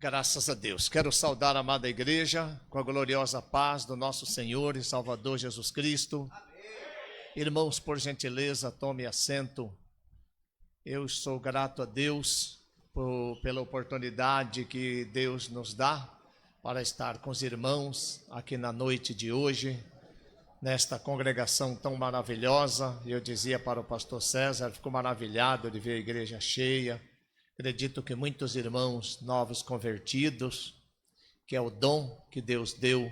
Graças a Deus. Quero saudar a amada igreja com a gloriosa paz do nosso Senhor e Salvador Jesus Cristo. Irmãos, por gentileza, tome assento. Eu sou grato a Deus pela oportunidade que Deus nos dá para estar com os irmãos aqui na noite de hoje, nesta congregação tão maravilhosa. Eu dizia para o pastor César, fico maravilhado de ver a igreja cheia. Acredito que muitos irmãos novos convertidos, que é o dom que Deus deu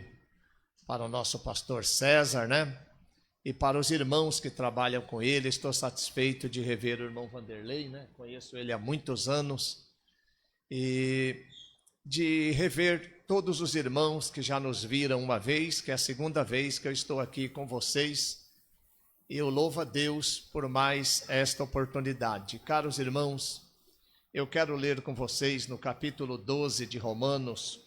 para o nosso pastor César, né? E para os irmãos que trabalham com ele. Estou satisfeito de rever o irmão Vanderlei, né? Conheço ele há muitos anos. E de rever todos os irmãos que já nos viram uma vez, que é a segunda vez que eu estou aqui com vocês. E eu louvo a Deus por mais esta oportunidade. Caros irmãos, eu quero ler com vocês no capítulo 12 de Romanos,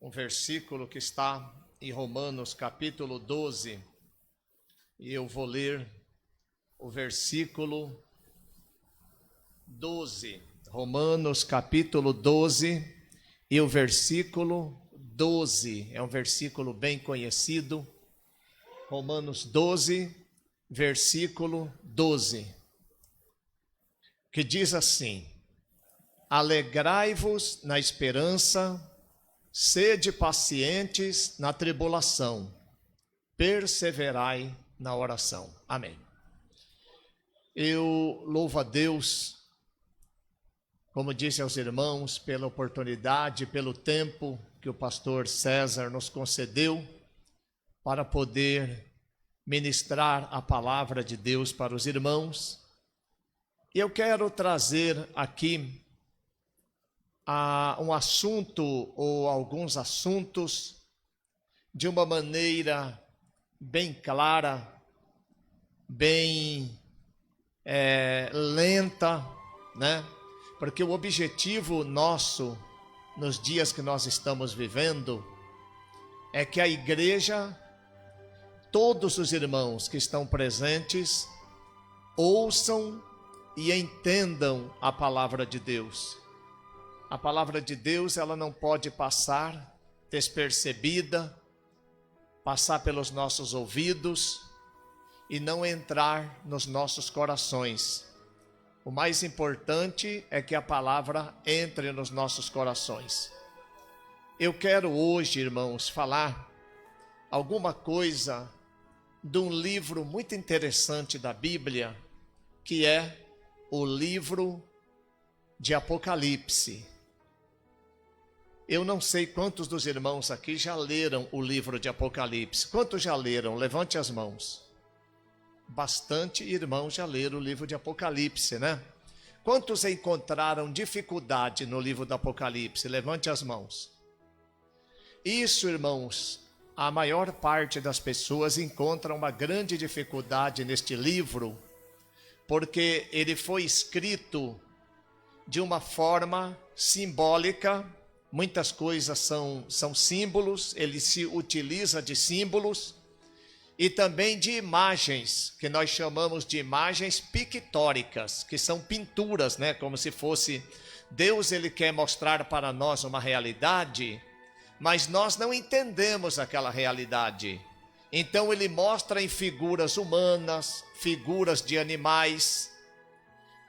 um versículo que está em Romanos capítulo 12, e eu vou ler o versículo 12, Romanos capítulo 12, e o versículo 12, é um versículo bem conhecido, Romanos 12, versículo 12, que diz assim: alegrai-vos na esperança, sede pacientes na tribulação, perseverai na oração. Amém. Eu louvo a Deus, como disse aos irmãos, pela oportunidade, pelo tempo que o pastor César nos concedeu para poder ministrar a palavra de Deus para os irmãos. E eu quero trazer aqui um assunto ou alguns assuntos de uma maneira bem clara, bem lenta, né? Porque o objetivo nosso nos dias que nós estamos vivendo é que a igreja, todos os irmãos que estão presentes, ouçam e entendam a palavra de Deus. A palavra de Deus, ela não pode passar despercebida, passar pelos nossos ouvidos e não entrar nos nossos corações. O mais importante é que a palavra entre nos nossos corações. Eu quero hoje, irmãos, falar alguma coisa de um livro muito interessante da Bíblia, que é o livro de Apocalipse. Eu não sei quantos dos irmãos aqui já leram o livro de Apocalipse. Quantos já leram? Levante as mãos. Bastante irmãos já leram o livro de Apocalipse, né? Quantos encontraram dificuldade no livro do Apocalipse? Levante as mãos. Isso, irmãos, a maior parte das pessoas encontra uma grande dificuldade neste livro, porque ele foi escrito de uma forma simbólica. Muitas coisas são símbolos, ele se utiliza de símbolos e também de imagens, que nós chamamos de imagens pictóricas, que são pinturas, né? Como se fosse Deus, ele quer mostrar para nós uma realidade, mas nós não entendemos aquela realidade. Então ele mostra em figuras humanas, figuras de animais,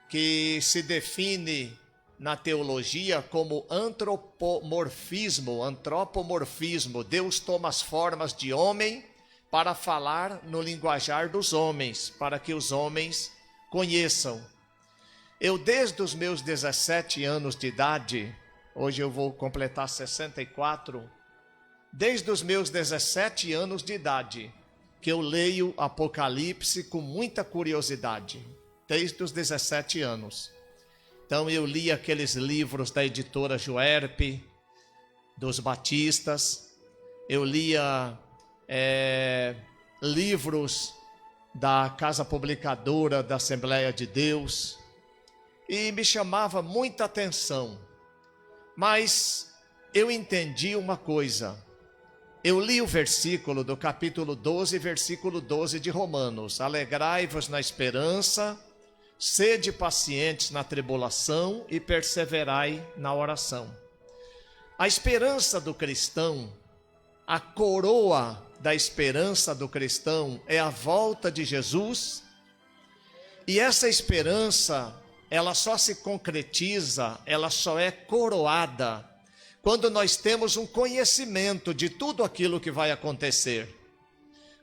que se define na teologia como antropomorfismo. Deus toma as formas de homem para falar no linguajar dos homens, para que os homens conheçam. Eu, desde os meus 17 anos de idade, hoje eu vou completar 64, desde os meus 17 anos de idade, que eu leio Apocalipse com muita curiosidade, desde os 17 anos. Então eu li aqueles livros da editora Joerp, dos Batistas, eu lia livros da Casa Publicadora da Assembleia de Deus, e me chamava muita atenção, mas eu entendi uma coisa. Eu li o versículo do capítulo 12, versículo 12 de Romanos: alegrai-vos na esperança, sede pacientes na tribulação e perseverai na oração. A esperança do cristão, a coroa da esperança do cristão é a volta de Jesus. E essa esperança, ela só se concretiza, ela só é coroada quando nós temos um conhecimento de tudo aquilo que vai acontecer.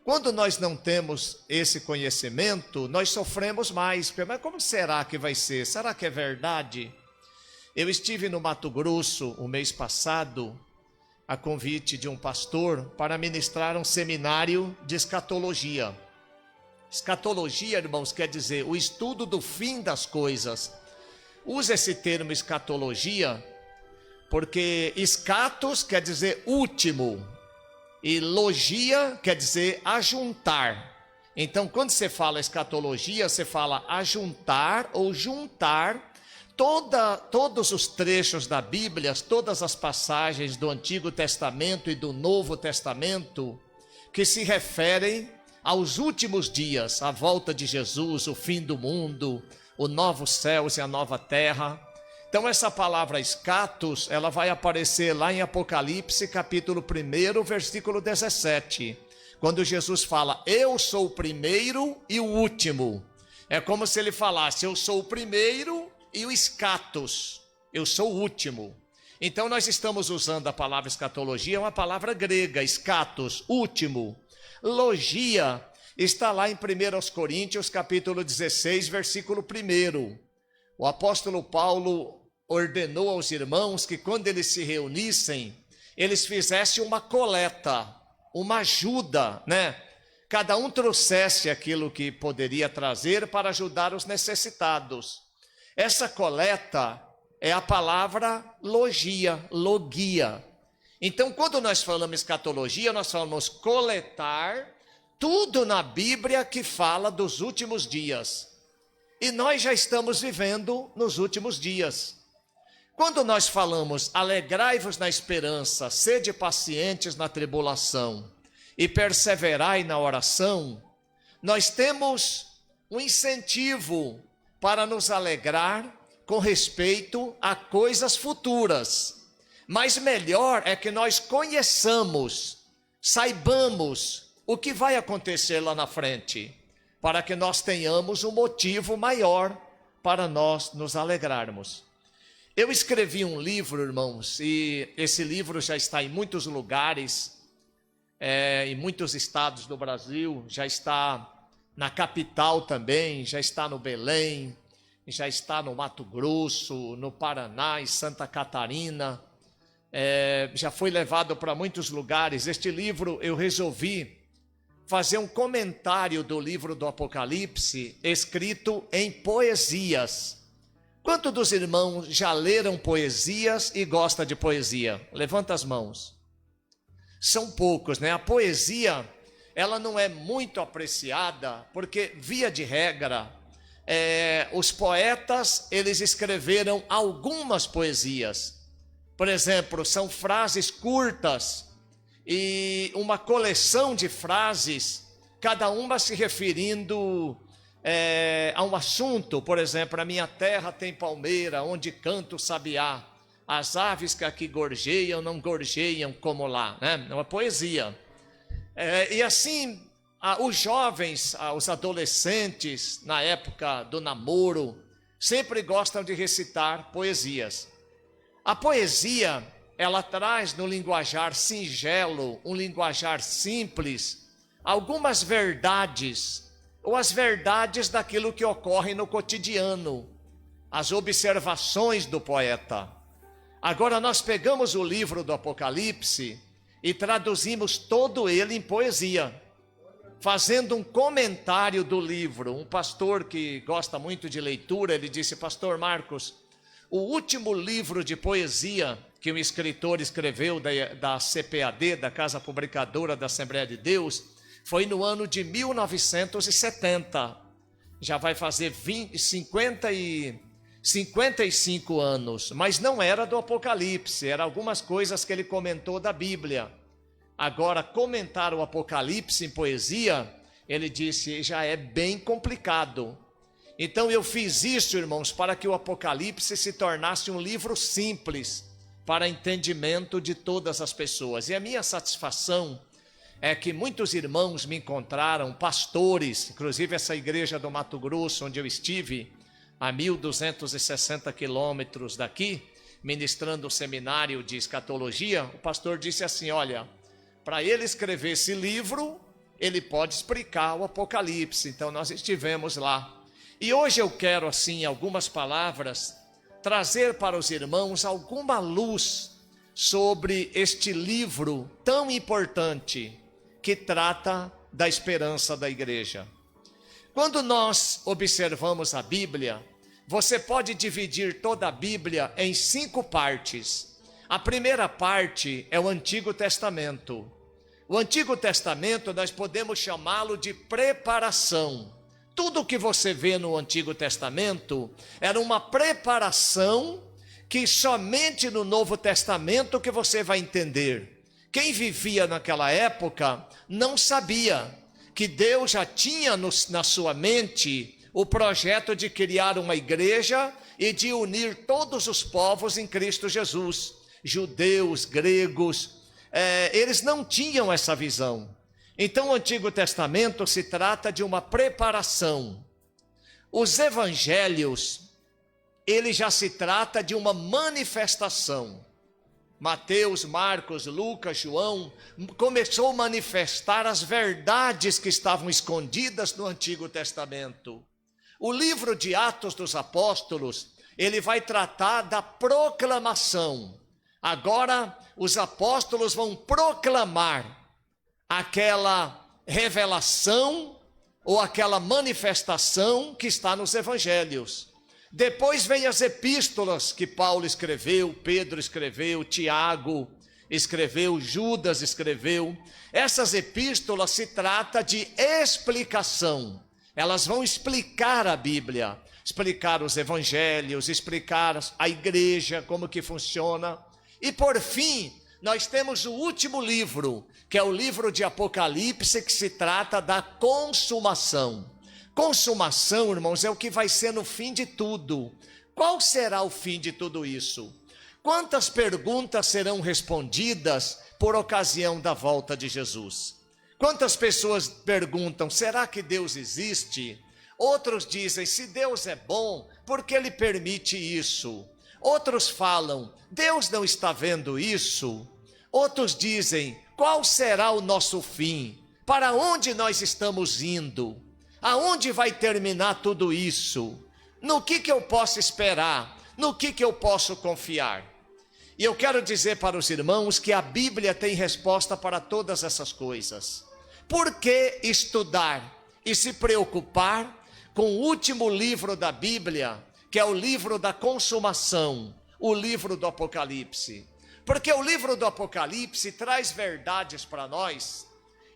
Quando nós não temos esse conhecimento, nós sofremos mais. Mas como será que vai ser? Será que é verdade? Eu estive no Mato Grosso o mês passado, a convite de um pastor, para ministrar um seminário de escatologia. Escatologia, irmãos, quer dizer o estudo do fim das coisas. Usa esse termo escatologia, porque escatos quer dizer último, e logia quer dizer ajuntar. Então, quando você fala escatologia, você fala ajuntar ou juntar todos os trechos da Bíblia, todas as passagens do Antigo Testamento e do Novo Testamento, que se referem aos últimos dias, a volta de Jesus, o fim do mundo, o novo céus e a nova terra. Então essa palavra escatos, ela vai aparecer lá em Apocalipse capítulo 1, versículo 17, quando Jesus fala, eu sou o primeiro e o último. É como se ele falasse, eu sou o primeiro e o escatos, eu sou o último. Então nós estamos usando a palavra escatologia, é uma palavra grega, escatos, último. Logia está lá em 1 Coríntios capítulo 16, versículo 1. O apóstolo Paulo ordenou aos irmãos que quando eles se reunissem, eles fizessem uma coleta, uma ajuda, né? Cada um trouxesse aquilo que poderia trazer para ajudar os necessitados. Essa coleta é a palavra logia. Então, quando nós falamos escatologia, nós falamos coletar tudo na Bíblia que fala dos últimos dias. E nós já estamos vivendo nos últimos dias. Quando nós falamos alegrai-vos na esperança, sede pacientes na tribulação e perseverai na oração, nós temos um incentivo para nos alegrar com respeito a coisas futuras. Mas melhor é que nós conheçamos, saibamos o que vai acontecer lá na frente, para que nós tenhamos um motivo maior para nós nos alegrarmos. Eu escrevi um livro, irmãos, e esse livro já está em muitos lugares, em muitos estados do Brasil, já está na capital também, já está no Belém, já está no Mato Grosso, no Paraná e Santa Catarina. Já foi levado para muitos lugares. Este livro eu resolvi fazer um comentário do livro do Apocalipse, escrito em poesias. Quantos dos irmãos já leram poesias e gostam de poesia? Levanta as mãos. São poucos, né? A poesia, ela não é muito apreciada, porque via de regra, os poetas, eles escreveram algumas poesias. Por exemplo, são frases curtas e uma coleção de frases, cada uma se referindo a um assunto. Por exemplo, a minha terra tem palmeira, onde canta o sabiá. As aves que aqui gorjeiam, não gorjeiam como lá, né? É uma poesia. E assim, os jovens, os adolescentes, na época do namoro, sempre gostam de recitar poesias. A poesia, ela traz no linguajar singelo, um linguajar simples, algumas verdades, ou as verdades daquilo que ocorre no cotidiano, as observações do poeta. Agora nós pegamos o livro do Apocalipse e traduzimos todo ele em poesia, fazendo um comentário do livro. Um pastor que gosta muito de leitura, ele disse, pastor Marcos, o último livro de poesia que um escritor escreveu da CPAD, da Casa Publicadora da Assembleia de Deus, foi no ano de 1970. Já vai fazer 55 anos, mas não era do Apocalipse, eram algumas coisas que ele comentou da Bíblia. Agora, comentar o Apocalipse em poesia, ele disse, já é bem complicado. Então eu fiz isso, irmãos, para que o Apocalipse se tornasse um livro simples, para entendimento de todas as pessoas. E a minha satisfação é que muitos irmãos me encontraram, pastores, inclusive essa igreja do Mato Grosso, onde eu estive, a 1.260 quilômetros daqui, ministrando o seminário de escatologia. O pastor disse assim: olha, para ele escrever esse livro, ele pode explicar o Apocalipse. Então nós estivemos lá. E hoje eu quero, assim, em algumas palavras, trazer para os irmãos alguma luz sobre este livro tão importante que trata da esperança da igreja. Quando nós observamos a Bíblia, você pode dividir toda a Bíblia em 5 partes. A primeira parte é o Antigo Testamento. O Antigo Testamento nós podemos chamá-lo de preparação. Tudo que você vê no Antigo Testamento era uma preparação que somente no Novo Testamento que você vai entender. Quem vivia naquela época não sabia que Deus já tinha na sua mente o projeto de criar uma igreja e de unir todos os povos em Cristo Jesus. Judeus, gregos, eles não tinham essa visão. Então o Antigo Testamento se trata de uma preparação. Os evangelhos, ele já se trata de uma manifestação. Mateus, Marcos, Lucas, João começou a manifestar as verdades que estavam escondidas no Antigo Testamento. O livro de Atos dos Apóstolos, ele vai tratar da proclamação. Agora os apóstolos vão proclamar aquela revelação ou aquela manifestação que está nos evangelhos. Depois vem as epístolas que Paulo escreveu, Pedro escreveu, Tiago escreveu, Judas escreveu. Essas epístolas se trata de explicação. Elas vão explicar a Bíblia, explicar os evangelhos, explicar a igreja, como que funciona. E por fim, nós temos o último livro, que é o livro de Apocalipse, que se trata da consumação. Consumação, irmãos, é o que vai ser no fim de tudo. Qual será o fim de tudo isso? Quantas perguntas serão respondidas por ocasião da volta de Jesus? Quantas pessoas perguntam, será que Deus existe? Outros dizem, se Deus é bom, por que Ele permite isso? Outros falam, Deus não está vendo isso? Outros dizem, qual será o nosso fim? Para onde nós estamos indo? Aonde vai terminar tudo isso? No que eu posso esperar? No que eu posso confiar? E eu quero dizer para os irmãos que a Bíblia tem resposta para todas essas coisas. Por que estudar e se preocupar com o último livro da Bíblia, que é o livro da consumação, o livro do Apocalipse? Porque o livro do Apocalipse traz verdades para nós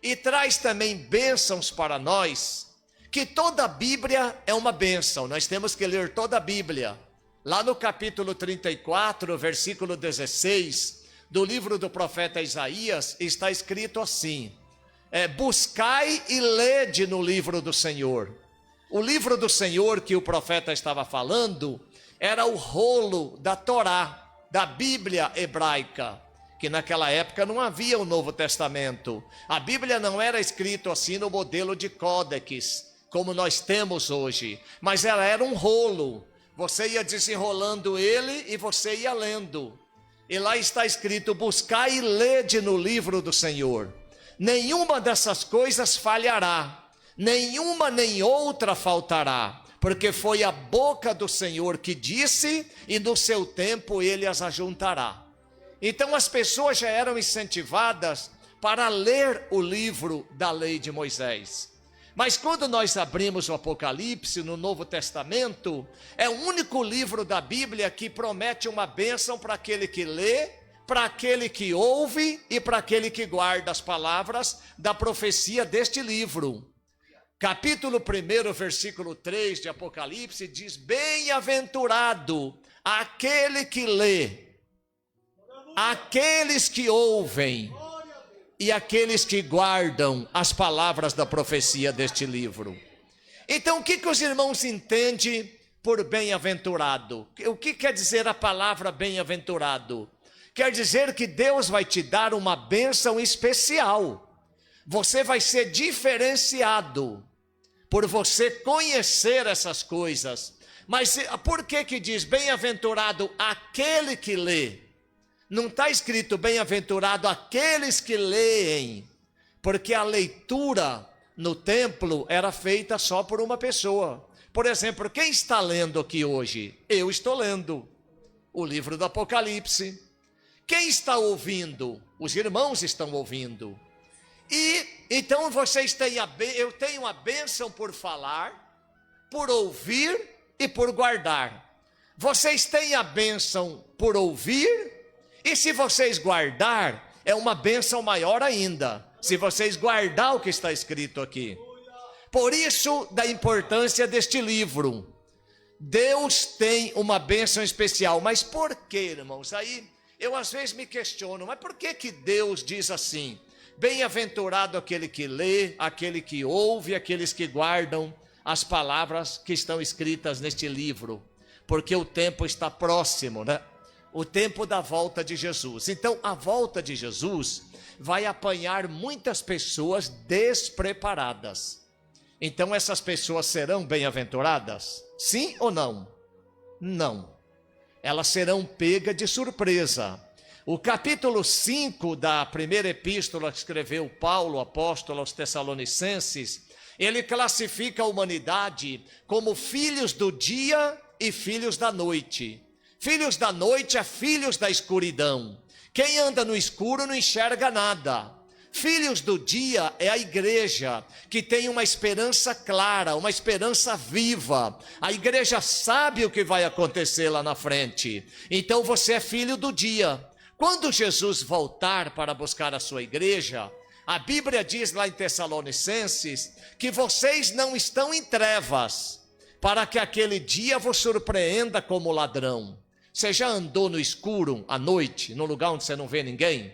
e traz também bênçãos para nós, que toda a Bíblia é uma bênção. Nós temos que ler toda a Bíblia. Lá no capítulo 34, versículo 16, do livro do profeta Isaías, está escrito assim: buscai e lede no livro do Senhor. O livro do Senhor que o profeta estava falando era o rolo da Torá, da Bíblia hebraica, que naquela época não havia o Novo Testamento. A Bíblia não era escrito assim no modelo de códex, como nós temos hoje, mas ela era um rolo. Você ia desenrolando ele e você ia lendo. E lá está escrito, buscai e lede no livro do Senhor. Nenhuma dessas coisas falhará, nenhuma nem outra faltará, porque foi a boca do Senhor que disse, e no seu tempo ele as ajuntará. Então as pessoas já eram incentivadas para ler o livro da lei de Moisés. Mas quando nós abrimos o Apocalipse no Novo Testamento, é o único livro da Bíblia que promete uma bênção para aquele que lê, para aquele que ouve e para aquele que guarda as palavras da profecia deste livro. Capítulo 1, versículo 3 de Apocalipse diz, bem-aventurado aquele que lê, aqueles que ouvem e aqueles que guardam as palavras da profecia deste livro. Então o que os irmãos entendem por bem-aventurado? O que quer dizer a palavra bem-aventurado? Quer dizer que Deus vai te dar uma bênção especial. Você vai ser diferenciado por você conhecer essas coisas. Mas por que diz bem-aventurado aquele que lê? Não está escrito bem-aventurado aqueles que leem, porque a leitura no templo era feita só por uma pessoa. Por exemplo, quem está lendo aqui hoje? Eu estou lendo o livro do Apocalipse. Quem está ouvindo? Os irmãos estão ouvindo. E então eu tenho a bênção por falar, por ouvir e por guardar. Vocês têm a bênção por ouvir, e se vocês guardar, é uma bênção maior ainda, se vocês guardar o que está escrito aqui. Por isso, da importância deste livro. Deus tem uma bênção especial, mas por que, irmãos? Aí eu às vezes me questiono, mas por que Deus diz assim? Bem-aventurado aquele que lê, aquele que ouve, aqueles que guardam as palavras que estão escritas neste livro. Porque o tempo está próximo, né? O tempo da volta de Jesus. Então, a volta de Jesus vai apanhar muitas pessoas despreparadas. Então, essas pessoas serão bem-aventuradas? Sim ou não? Não. Elas serão pegas de surpresa. O capítulo 5 da primeira epístola que escreveu Paulo, apóstolo aos Tessalonicenses, ele classifica a humanidade como filhos do dia e filhos da noite. Filhos da noite é filhos da escuridão. Quem anda no escuro não enxerga nada. Filhos do dia é a igreja, que tem uma esperança clara, uma esperança viva. A igreja sabe o que vai acontecer lá na frente. Então você é filho do dia. Quando Jesus voltar para buscar a sua igreja, a Bíblia diz lá em Tessalonicenses que vocês não estão em trevas, para que aquele dia vos surpreenda como ladrão. Você já andou no escuro à noite, num lugar onde você não vê ninguém?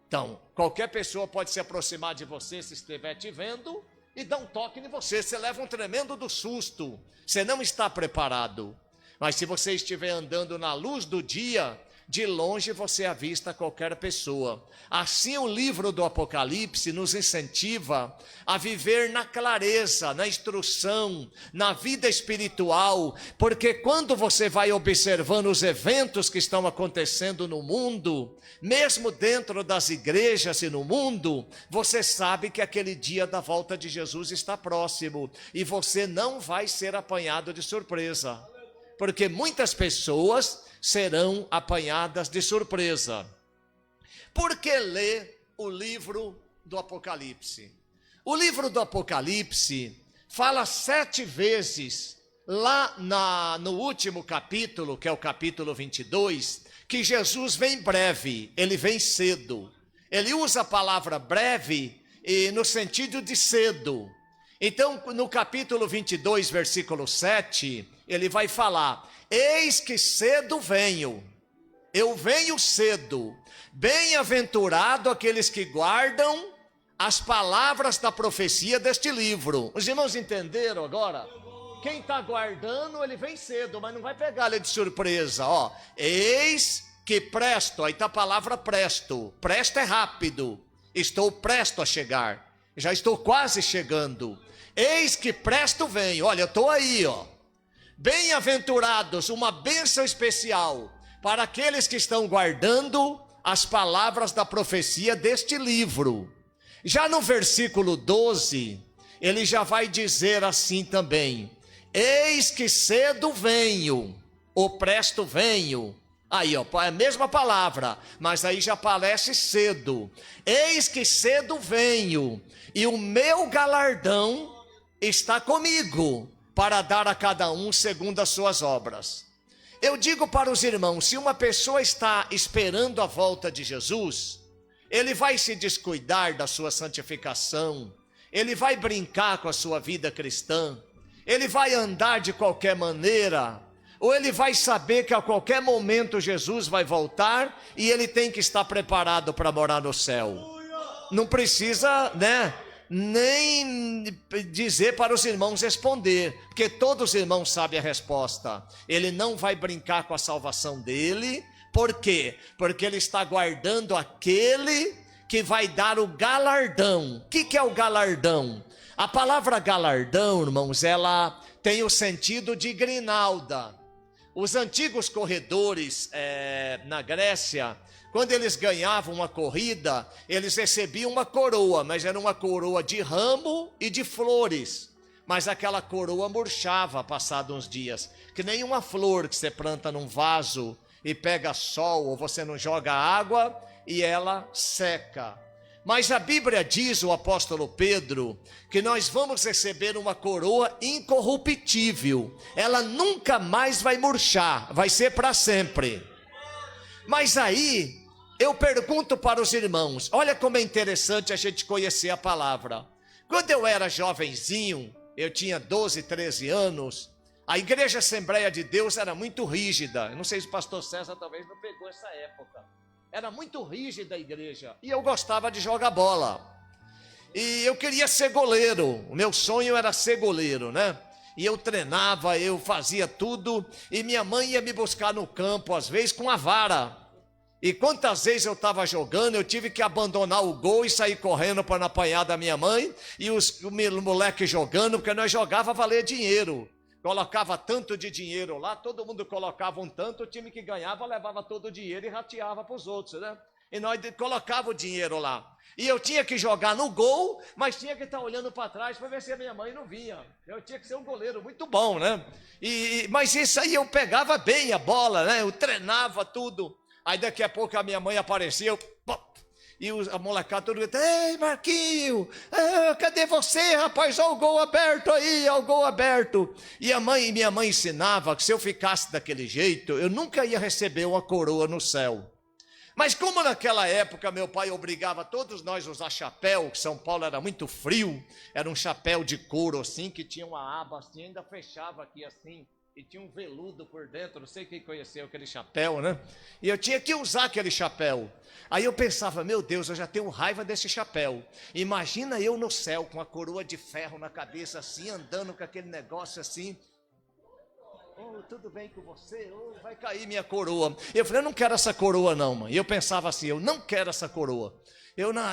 Então, qualquer pessoa pode se aproximar de você se estiver te vendo e dar um toque em você. Você leva um tremendo do susto. Você não está preparado. Mas se você estiver andando na luz do dia, de longe você avista qualquer pessoa. Assim o livro do Apocalipse nos incentiva a viver na clareza, na instrução, na vida espiritual, porque quando você vai observando os eventos que estão acontecendo no mundo, mesmo dentro das igrejas e no mundo, você sabe que aquele dia da volta de Jesus está próximo, e você não vai ser apanhado de surpresa, porque muitas pessoas serão apanhadas de surpresa. Por que ler o livro do Apocalipse? O livro do Apocalipse fala 7 vezes, lá no último capítulo, que é o capítulo 22, que Jesus vem breve, ele vem cedo. Ele usa a palavra breve no sentido de cedo. Então, no capítulo 22, versículo 7, ele vai falar: eis que cedo venho, eu venho cedo, bem-aventurado aqueles que guardam as palavras da profecia deste livro. Os irmãos entenderam agora? Quem está guardando, ele vem cedo, mas não vai pegar ele de surpresa. Ó, eis que presto, aí está a palavra presto. Presto é rápido, estou presto a chegar, já estou quase chegando. Eis que presto venho, olha, eu estou aí, ó. Bem-aventurados, uma bênção especial para aqueles que estão guardando as palavras da profecia deste livro. Já no versículo 12, ele já vai dizer assim também: eis que cedo venho, ou presto venho. Aí, ó, é a mesma palavra, mas aí já aparece cedo. Eis que cedo venho, e o meu galardão está comigo, para dar a cada um segundo as suas obras. Eu digo para os irmãos, se uma pessoa está esperando a volta de Jesus, ele vai se descuidar da sua santificação, ele vai brincar com a sua vida cristã, ele vai andar de qualquer maneira, ou ele vai saber que a qualquer momento Jesus vai voltar e ele tem que estar preparado para morar no céu. Não precisa, nem dizer para os irmãos responder, porque todos os irmãos sabem a resposta. Ele não vai brincar com a salvação dele. Por quê? Porque ele está guardando aquele que vai dar o galardão. O que é o galardão? A palavra galardão, irmãos, ela tem o sentido de grinalda. Os antigos corredores na Grécia, quando eles ganhavam uma corrida, eles recebiam uma coroa, mas era uma coroa de ramo e de flores. Mas aquela coroa murchava passados uns dias, que nem uma flor que você planta num vaso e pega sol, ou você não joga água e ela seca. Mas a Bíblia diz, o apóstolo Pedro, que nós vamos receber uma coroa incorruptível. Ela nunca mais vai murchar, vai ser para sempre. Mas aí, eu pergunto para os irmãos, olha como é interessante a gente conhecer a palavra. Quando eu era jovenzinho, eu tinha 12, 13 anos, a Igreja Assembleia de Deus era muito rígida. Eu não sei se o pastor César talvez não pegou essa época. Era muito rígida a igreja, e eu gostava de jogar bola, e eu queria ser goleiro, o meu sonho era ser goleiro, né? E eu treinava, eu fazia tudo, e minha mãe ia me buscar no campo, às vezes com a vara, e quantas vezes eu estava jogando, eu tive que abandonar o gol e sair correndo para não apanhar da minha mãe, e os moleques jogando, porque nós jogava valer dinheiro. Colocava tanto de dinheiro lá, todo mundo colocava um tanto, o time que ganhava levava todo o dinheiro e rateava para os outros, né? E nós colocava o dinheiro lá. E eu tinha que jogar no gol, mas tinha que estar olhando para trás para ver se a minha mãe não vinha. Eu tinha que ser um goleiro muito bom, né? Mas isso aí eu pegava bem a bola, né? Eu treinava tudo. Aí daqui a pouco a minha mãe apareceu, e a molecada todo gritando: ei, Marquinho, cadê você, rapaz? Olha o gol aberto aí, olha o gol aberto. E minha mãe ensinava que se eu ficasse daquele jeito, eu nunca ia receber uma coroa no céu. Mas como naquela época meu pai obrigava todos nós a usar chapéu, que São Paulo era muito frio, era um chapéu de couro assim, que tinha uma aba assim, ainda fechava aqui assim, e tinha um veludo por dentro, não sei quem conheceu aquele chapéu, né? E eu tinha que usar aquele chapéu. Aí eu pensava, meu Deus, eu já tenho raiva desse chapéu. Imagina eu no céu, com a coroa de ferro na cabeça assim, andando com aquele negócio assim. Oh, tudo bem com você? Oh, vai cair minha coroa. Eu falei, eu não quero essa coroa não, mãe. Eu pensava assim, eu não quero essa coroa. Eu não,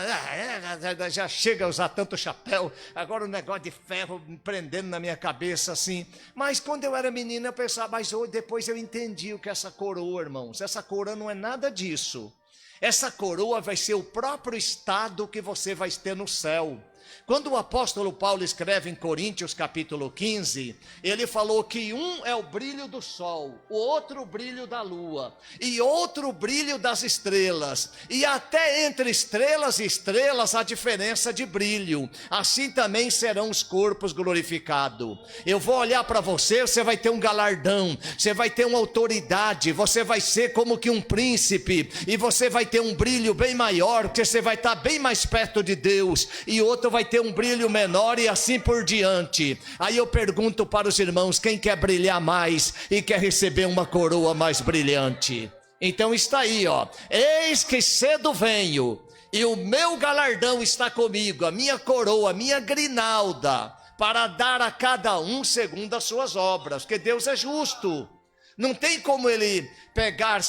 já chega a usar tanto chapéu, agora o negócio de ferro me prendendo na minha cabeça assim. Mas quando eu era menino eu pensava, mas depois eu entendi o que é essa coroa, irmãos. Essa coroa não é nada disso. Essa coroa vai ser o próprio estado que você vai ter no céu. Quando o apóstolo Paulo escreve em Coríntios capítulo 15, ele falou que um é o brilho do sol, o outro o brilho da lua, e outro o brilho das estrelas, e até entre estrelas e estrelas há diferença de brilho, assim também serão os corpos glorificados. Eu vou olhar para você, você vai ter um galardão, você vai ter uma autoridade, você vai ser como que um príncipe, e você vai ter um brilho bem maior, porque você vai estar bem mais perto de Deus, e outro vai ter um brilho menor e assim por diante. Aí eu pergunto para os irmãos, quem quer brilhar mais e quer receber uma coroa mais brilhante? Então está aí, ó: eis que cedo venho, e o meu galardão está comigo, a minha coroa, a minha grinalda, para dar a cada um segundo as suas obras, porque Deus é justo. Não tem como ele pegar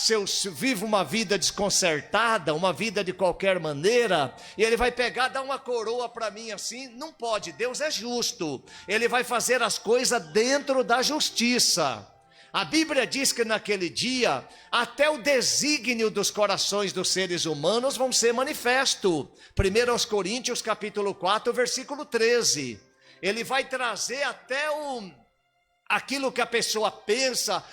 vive uma vida desconcertada, uma vida de qualquer maneira, e ele vai pegar, dar uma coroa para mim assim. Não pode, Deus é justo. Ele vai fazer as coisas dentro da justiça. A Bíblia diz que naquele dia, até o desígnio dos corações dos seres humanos vão ser manifesto. 1 Coríntios capítulo 4, versículo 13. Ele vai trazer até aquilo que a pessoa pensa: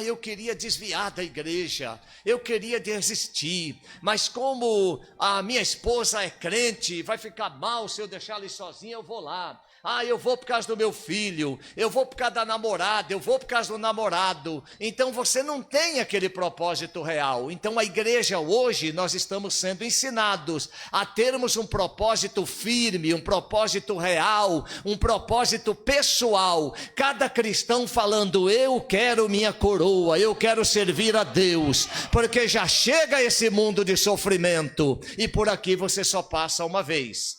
eu queria desviar da igreja, eu queria desistir, mas como a minha esposa é crente, vai ficar mal se eu deixar ela sozinha, eu vou lá. Eu vou por causa do meu filho, eu vou por causa da namorada, eu vou por causa do namorado. Então você não tem aquele propósito real. Então a igreja hoje, nós estamos sendo ensinados a termos um propósito firme, um propósito real, um propósito pessoal. Cada cristão falando: eu quero minha coroa, eu quero servir a Deus, porque já chega esse mundo de sofrimento, e por aqui você só passa uma vez.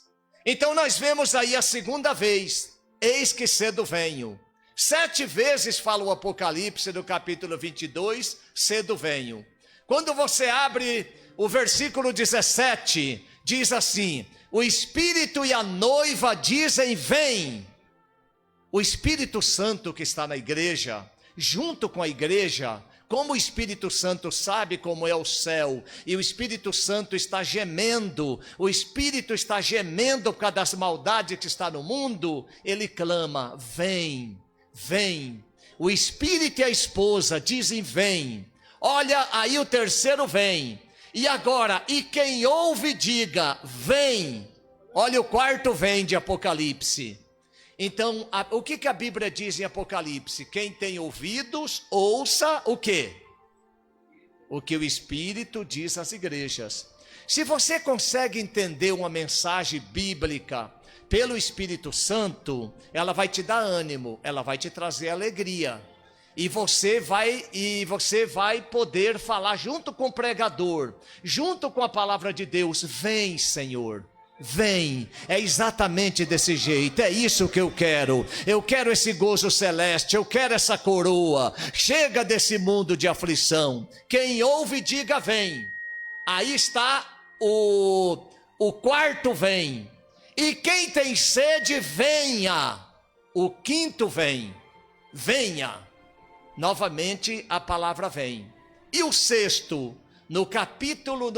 Então nós vemos aí a segunda vez, eis que cedo venho. 7 vezes fala o Apocalipse no capítulo 22, cedo venho. Quando você abre o versículo 17, diz assim: o Espírito e a noiva dizem vem. O Espírito Santo que está na igreja, junto com a igreja, como o Espírito Santo sabe como é o céu, e o Espírito Santo está gemendo, o Espírito está gemendo por causa das maldades que está no mundo, ele clama, vem, vem. O Espírito e a esposa dizem vem. Olha aí o terceiro vem. E agora, e quem ouve diga vem. Olha o quarto vem de Apocalipse. Então, o que a Bíblia diz em Apocalipse? Quem tem ouvidos, ouça o quê? O que o Espírito diz às igrejas. Se você consegue entender uma mensagem bíblica pelo Espírito Santo, ela vai te dar ânimo, ela vai te trazer alegria. E você vai poder falar junto com o pregador, junto com a palavra de Deus, vem, Senhor. Vem, é exatamente desse jeito, é isso que eu quero esse gozo celeste, eu quero essa coroa, chega desse mundo de aflição, quem ouve diga vem, aí está o quarto vem, e quem tem sede venha, o quinto vem, venha, novamente a palavra vem, e o sexto, no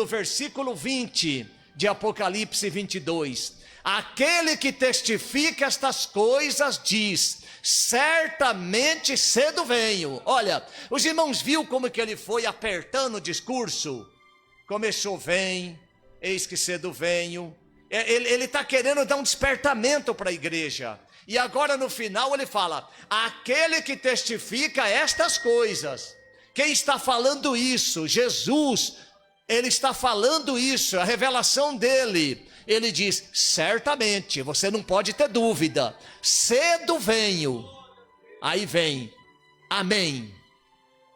versículo 20, de Apocalipse 22, aquele que testifica estas coisas diz, certamente cedo venho. Olha, os irmãos viram como que ele foi apertando o discurso? Começou, vem, eis que cedo venho. Ele está querendo dar um despertamento para a igreja. E agora no final ele fala, aquele que testifica estas coisas. Quem está falando isso? Jesus. Ele está falando isso, a revelação dele. Ele diz, certamente, você não pode ter dúvida. Cedo venho. Aí vem, amém.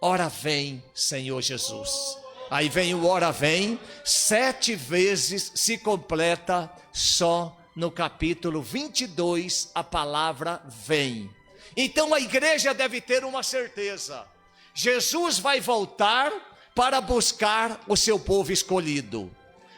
Ora vem, Senhor Jesus. Aí vem o ora vem, 7 vezes se completa só no capítulo 22, a palavra vem. Então a igreja deve ter uma certeza. Jesus vai voltar para buscar o seu povo escolhido.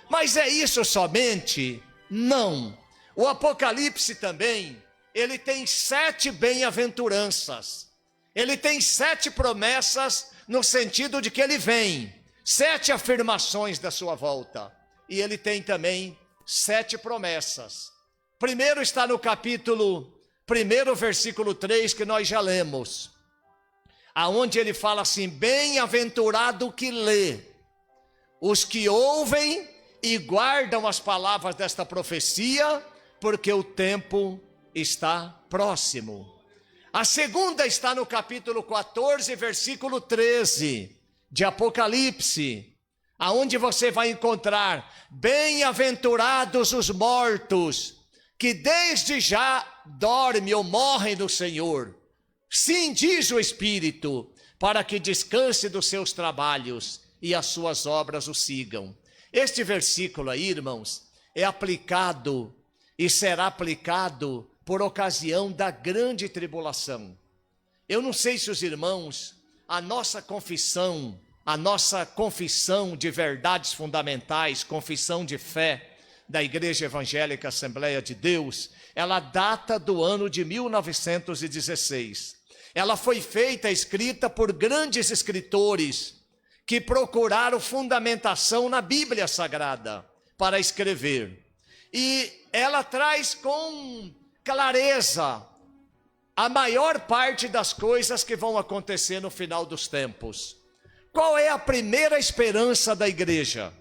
Mas é isso somente? Não. O Apocalipse também, ele tem 7 bem-aventuranças. Ele tem 7 promessas no sentido de que ele vem. 7 afirmações da sua volta. E ele tem também 7 promessas. Primeiro está no capítulo 1, versículo 3, que nós já lemos. Aonde ele fala assim, bem-aventurado que lê, os que ouvem e guardam as palavras desta profecia, porque o tempo está próximo. A segunda está no capítulo 14, versículo 13, de Apocalipse, aonde você vai encontrar, bem-aventurados os mortos, que desde já dormem ou morrem no Senhor. Sim, diz o Espírito, para que descanse dos seus trabalhos e as suas obras o sigam. Este versículo aí, irmãos, é aplicado e será aplicado por ocasião da grande tribulação. Eu não sei se os irmãos, a nossa confissão de verdades fundamentais, confissão de fé da Igreja Evangélica Assembleia de Deus, ela data do ano de 1916. Ela foi escrita por grandes escritores que procuraram fundamentação na Bíblia Sagrada para escrever. E ela traz com clareza a maior parte das coisas que vão acontecer no final dos tempos. Qual é a primeira esperança da igreja?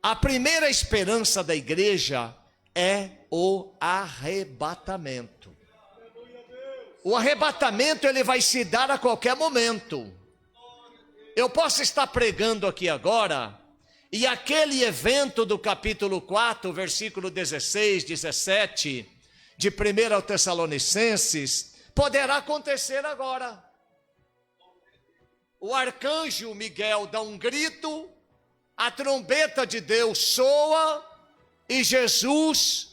A primeira esperança da igreja é o arrebatamento. O arrebatamento ele vai se dar a qualquer momento. Eu posso estar pregando aqui agora, e aquele evento do capítulo 4, versículo 16, 17, de 1 Tessalonicenses, poderá acontecer agora. O arcanjo Miguel dá um grito, a trombeta de Deus soa, e Jesus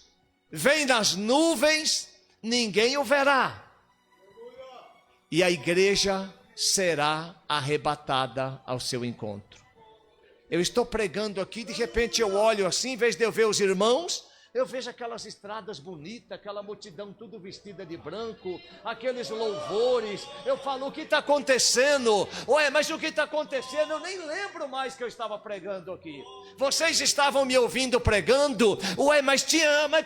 vem nas nuvens, ninguém o verá. E a igreja será arrebatada ao seu encontro. Eu estou pregando aqui, de repente eu olho assim, em vez de eu ver os irmãos, eu vejo aquelas estradas bonitas, aquela multidão tudo vestida de branco, aqueles louvores. Eu falo, o que está acontecendo? Ué, mas o que está acontecendo? Eu nem lembro mais que eu estava pregando aqui. Vocês estavam me ouvindo pregando? Ué, mas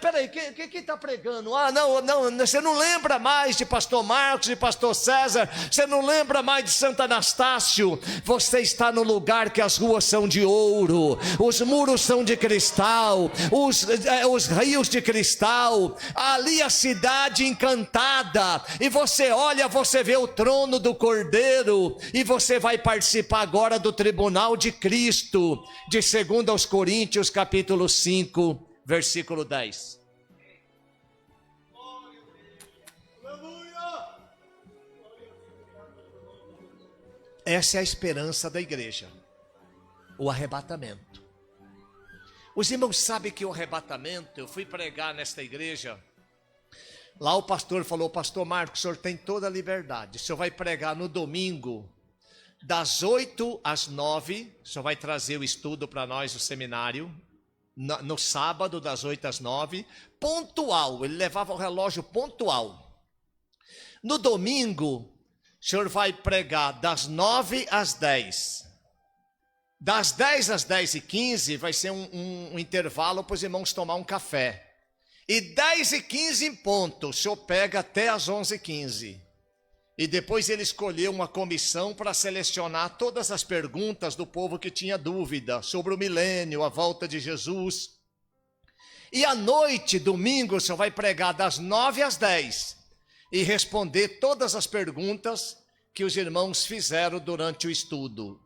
peraí, que está pregando? Ah, não, você não lembra mais de pastor Marcos e pastor César? Você não lembra mais de Santo Anastácio? Você está no lugar que as ruas são de ouro, os muros são de cristal, os rios de cristal, ali a cidade encantada, e você olha, você vê o trono do Cordeiro, e você vai participar agora do tribunal de Cristo, de 2 aos Coríntios capítulo 5, versículo 10. Essa é a esperança da igreja, o arrebatamento. Os irmãos sabem que o arrebatamento, eu fui pregar nesta igreja, lá o pastor falou, pastor Marcos, o senhor tem toda a liberdade, o senhor vai pregar no domingo, das 8 às 9, o senhor vai trazer o estudo para nós, o seminário, no sábado das 8 às 9, pontual, ele levava o relógio pontual. No domingo, o senhor vai pregar das 9 às 10. Das 10 às 10h15 vai ser um intervalo para os irmãos tomar um café. E 10h15 em ponto, o senhor pega até às 11h15. E depois ele escolheu uma comissão para selecionar todas as perguntas do povo que tinha dúvida sobre o milênio, a volta de Jesus. E à noite, domingo, o senhor vai pregar das 9 às 10 e responder todas as perguntas que os irmãos fizeram durante o estudo.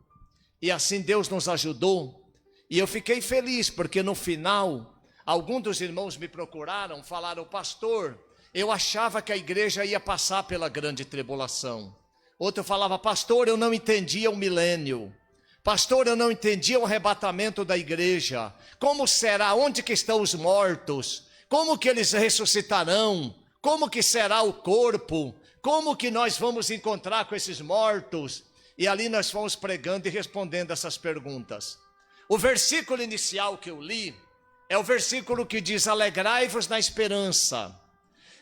E assim Deus nos ajudou, e eu fiquei feliz, porque no final, alguns dos irmãos me procuraram, falaram, pastor, eu achava que a igreja ia passar pela grande tribulação. Outro falava, pastor, eu não entendia o milênio. Pastor, eu não entendia o arrebatamento da igreja. Como será? Onde que estão os mortos? Como que eles ressuscitarão? Como que será o corpo? Como que nós vamos encontrar com esses mortos? E ali nós fomos pregando e respondendo essas perguntas. O versículo inicial que eu li é o versículo que diz, alegrai-vos na esperança,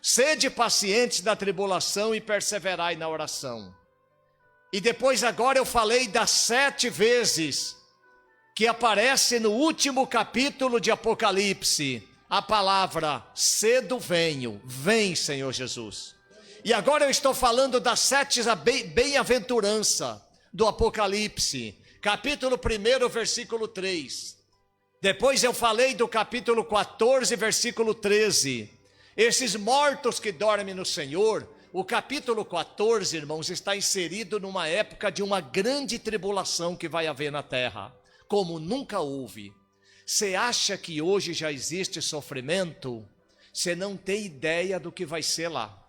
sede pacientes na tribulação e perseverai na oração. E depois agora eu falei das 7 vezes que aparece no último capítulo de Apocalipse, a palavra, cedo venho, vem Senhor Jesus. E agora eu estou falando das 7 bem-aventurança do Apocalipse, capítulo 1, versículo 3. Depois eu falei do capítulo 14, versículo 13. Esses mortos que dormem no Senhor, o capítulo 14, irmãos, está inserido numa época de uma grande tribulação que vai haver na terra, como nunca houve. Você acha que hoje já existe sofrimento? Você não tem ideia do que vai ser lá.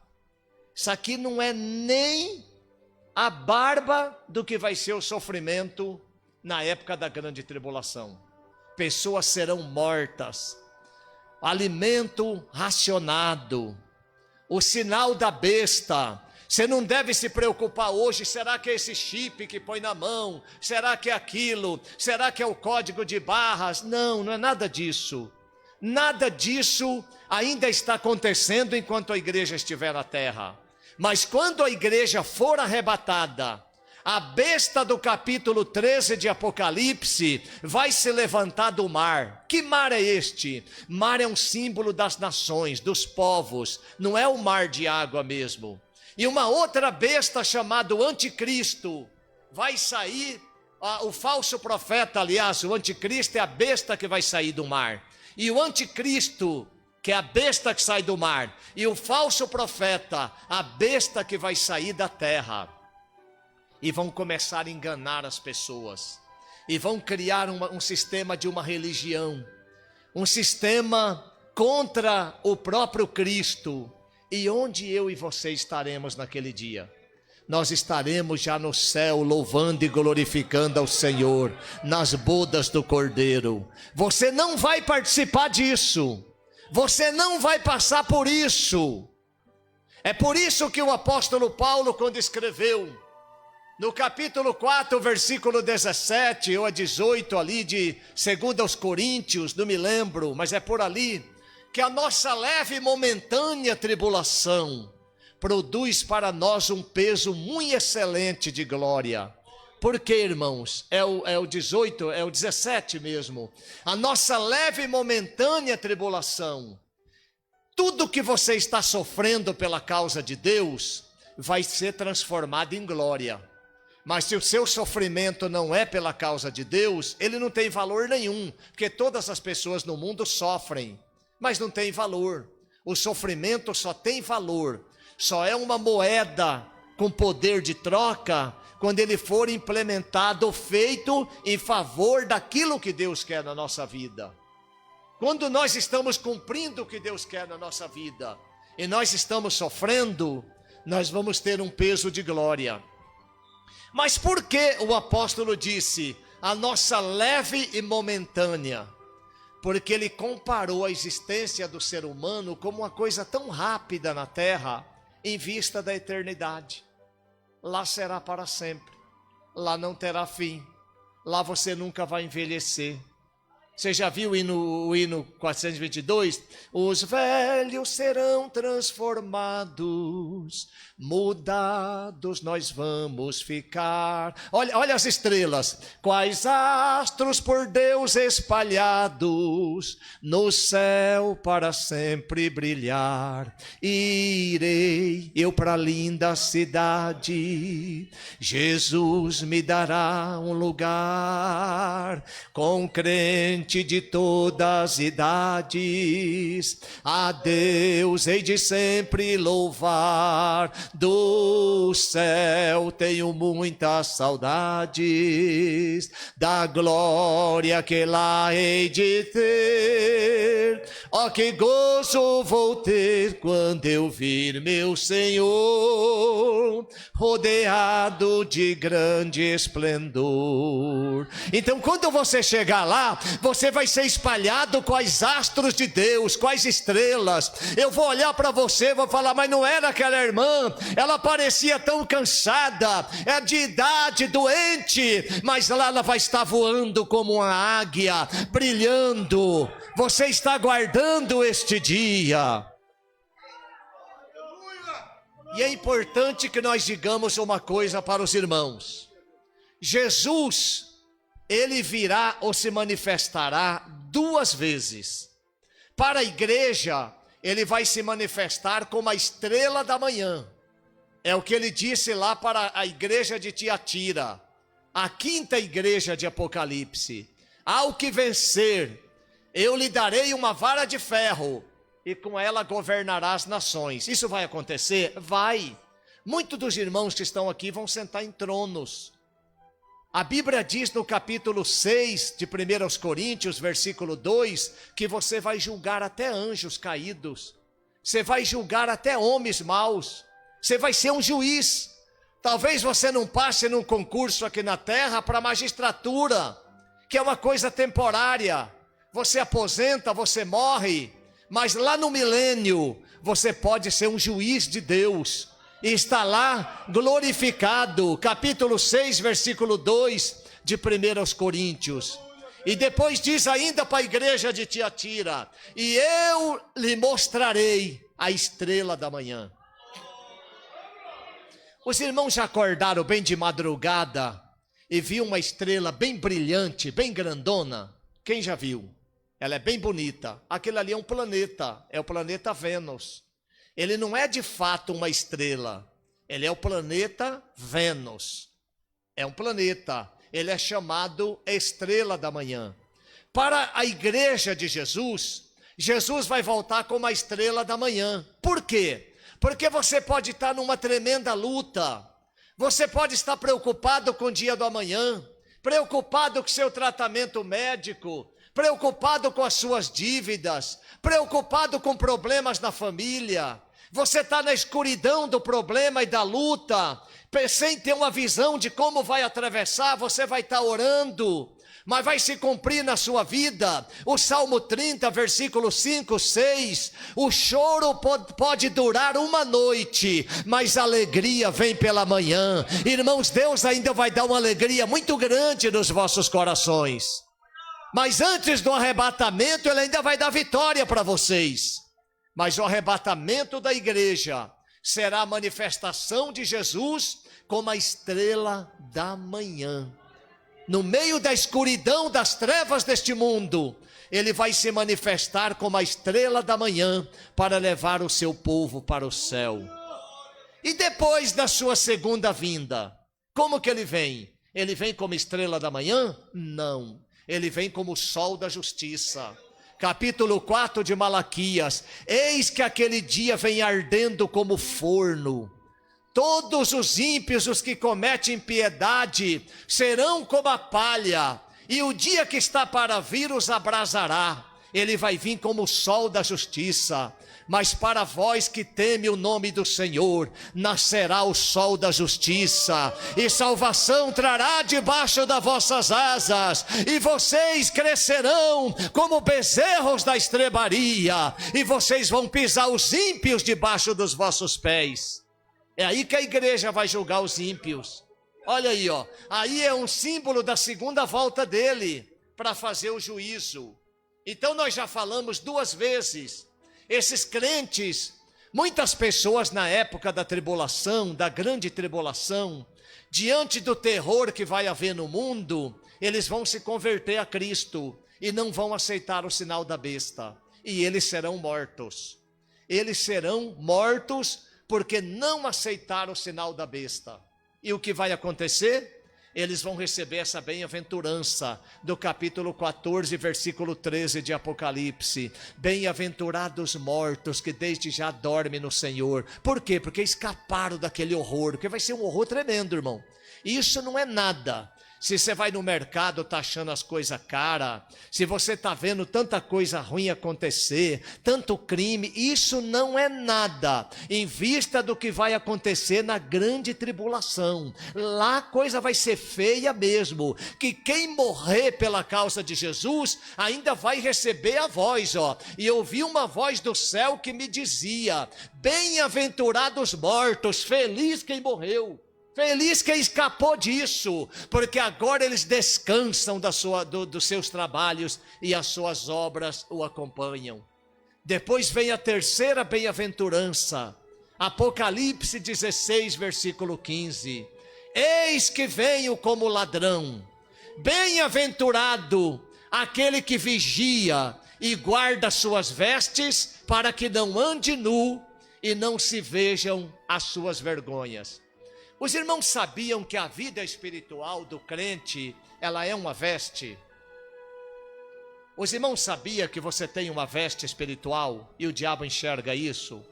Isso aqui não é nem a barba do que vai ser o sofrimento na época da grande tribulação. Pessoas serão mortas, alimento racionado, o sinal da besta. Você não deve se preocupar hoje, será que é esse chip que põe na mão? Será que é aquilo? Será que é o código de barras? Não, não é nada disso. Nada disso ainda está acontecendo enquanto a igreja estiver na terra. Mas quando a igreja for arrebatada, a besta do capítulo 13 de Apocalipse vai se levantar do mar. Que mar é este? Mar é um símbolo das nações, dos povos, não é o mar de água mesmo. E uma outra besta chamada Anticristo vai sair, o falso profeta, aliás, o Anticristo é a besta que vai sair do mar. E o Anticristo, que é a besta que sai do mar, e o falso profeta, a besta que vai sair da terra, e vão começar a enganar as pessoas, e vão criar um sistema de uma religião, um sistema contra o próprio Cristo. E onde eu e você estaremos naquele dia? Nós estaremos já no céu, louvando e glorificando ao Senhor, nas bodas do Cordeiro. Você não vai participar disso. Você não vai passar por isso. É por isso que o apóstolo Paulo, quando escreveu no capítulo 4, versículo 17 ou a 18 ali de 2 aos Coríntios, não me lembro, mas é por ali, que a nossa leve e momentânea tribulação produz para nós um peso muito excelente de glória. Por quê, irmãos? É o 18, é o 17 mesmo. A nossa leve e momentânea tribulação, tudo que você está sofrendo pela causa de Deus, vai ser transformado em glória. Mas se o seu sofrimento não é pela causa de Deus, ele não tem valor nenhum, porque todas as pessoas no mundo sofrem, mas não tem valor. O sofrimento só tem valor, só é uma moeda com poder de troca, quando ele for implementado, feito em favor daquilo que Deus quer na nossa vida. Quando nós estamos cumprindo o que Deus quer na nossa vida, e nós estamos sofrendo, nós vamos ter um peso de glória. Mas por que o apóstolo disse, a nossa leve e momentânea? Porque ele comparou a existência do ser humano como uma coisa tão rápida na terra, em vista da eternidade. Lá será para sempre, lá não terá fim, lá você nunca vai envelhecer. Você já viu o hino 422? Os velhos serão transformados, mudados nós vamos ficar. Olha as estrelas, quais astros por Deus espalhados, no céu para sempre brilhar. Irei eu para a linda cidade, Jesus me dará um lugar, com crente de todas as idades, a Deus hei de sempre louvar, do céu tenho muitas saudades, da glória que lá hei de ter, ó que gozo vou ter quando eu vir meu Senhor, rodeado de grande esplendor. Então quando você chegar lá, você vai ser espalhado com os astros de Deus, com as estrelas. Eu vou olhar para você e vou falar, mas não era aquela irmã, ela parecia tão cansada, é de idade, doente, mas lá ela vai estar voando como uma águia, brilhando. Você está aguardando este dia. E é importante que nós digamos uma coisa para os irmãos. Jesus, ele virá ou se manifestará 2 vezes. Para a igreja, ele vai se manifestar como a estrela da manhã. É o que ele disse lá para a igreja de Tiatira, a 5ª igreja de Apocalipse. Ao que vencer, eu lhe darei uma vara de ferro, e com ela governará as nações. Isso vai acontecer? Vai. Muitos dos irmãos que estão aqui vão sentar em tronos. A Bíblia diz no capítulo 6 de 1 Coríntios, versículo 2, que você vai julgar até anjos caídos. Você vai julgar até homens maus. Você vai ser um juiz. Talvez você não passe num concurso aqui na terra para magistratura, que é uma coisa temporária. Você aposenta, você morre, mas lá no milênio você pode ser um juiz de Deus e está lá glorificado. Capítulo 6, versículo 2 de 1 Coríntios. E depois diz ainda para a igreja de Tiatira, e eu lhe mostrarei a estrela da manhã. Os irmãos já acordaram bem de madrugada e viu uma estrela bem brilhante, bem grandona? Quem já viu? Ela é bem bonita. Aquele ali é um planeta, é o planeta Vênus. Ele não é de fato uma estrela, ele é o planeta Vênus. É um planeta, ele é chamado estrela da manhã. Para a igreja de Jesus, Jesus vai voltar como a estrela da manhã. Por quê? Porque você pode estar numa tremenda luta, você pode estar preocupado com o dia do amanhã, preocupado com seu tratamento médico, preocupado com as suas dívidas, preocupado com problemas na família. Você está na escuridão do problema e da luta, sem ter uma visão de como vai atravessar. Você vai estar orando, mas vai se cumprir na sua vida. O Salmo 30, versículo 5, 6, o choro pode durar uma noite, mas a alegria vem pela manhã. Irmãos, Deus ainda vai dar uma alegria muito grande nos vossos corações. Mas antes do arrebatamento, Ele ainda vai dar vitória para vocês. Mas o arrebatamento da igreja será a manifestação de Jesus como a estrela da manhã. No meio da escuridão, das trevas deste mundo, Ele vai se manifestar como a estrela da manhã para levar o seu povo para o céu. E depois da sua segunda vinda, como que Ele vem? Ele vem como estrela da manhã? Não, Ele vem como o sol da justiça. Capítulo 4 de Malaquias: eis que aquele dia vem ardendo como forno. Todos os ímpios, os que cometem impiedade, serão como a palha, e o dia que está para vir os abrasará. Ele vai vir como o sol da justiça. Mas para vós que teme o nome do Senhor, nascerá o sol da justiça, e salvação trará debaixo das vossas asas, e vocês crescerão como bezerros da estrebaria, e vocês vão pisar os ímpios debaixo dos vossos pés. É aí que a igreja vai julgar os ímpios. Olha aí, ó. Aí é um símbolo da segunda volta dele, para fazer o juízo. Então nós já falamos 2 vezes. Esses crentes, muitas pessoas na época da tribulação, da grande tribulação, diante do terror que vai haver no mundo, eles vão se converter a Cristo e não vão aceitar o sinal da besta. E eles serão mortos. Eles serão mortos porque não aceitaram o sinal da besta. E o que vai acontecer? Eles vão receber essa bem-aventurança do capítulo 14, versículo 13 de Apocalipse. Bem-aventurados mortos que desde já dormem no Senhor. Por quê? Porque escaparam daquele horror, porque vai ser um horror tremendo, irmão. Isso não é nada. Se você vai no mercado, tá achando as coisas caras, se você tá vendo tanta coisa ruim acontecer, tanto crime, isso não é nada em vista do que vai acontecer na grande tribulação. Lá a coisa vai ser feia mesmo, que quem morrer pela causa de Jesus ainda vai receber a voz, ó. E eu ouvi uma voz do céu que me dizia: bem-aventurados mortos, feliz quem morreu. Feliz quem escapou disso, porque agora eles descansam dos seus trabalhos e as suas obras o acompanham. Depois vem a terceira bem-aventurança, Apocalipse 16, versículo 15. Eis que venho como ladrão, bem-aventurado aquele que vigia e guarda suas vestes, para que não ande nu e não se vejam as suas vergonhas. Os irmãos sabiam que a vida espiritual do crente, ela é uma veste? Os irmãos sabiam que você tem uma veste espiritual e o diabo enxerga isso?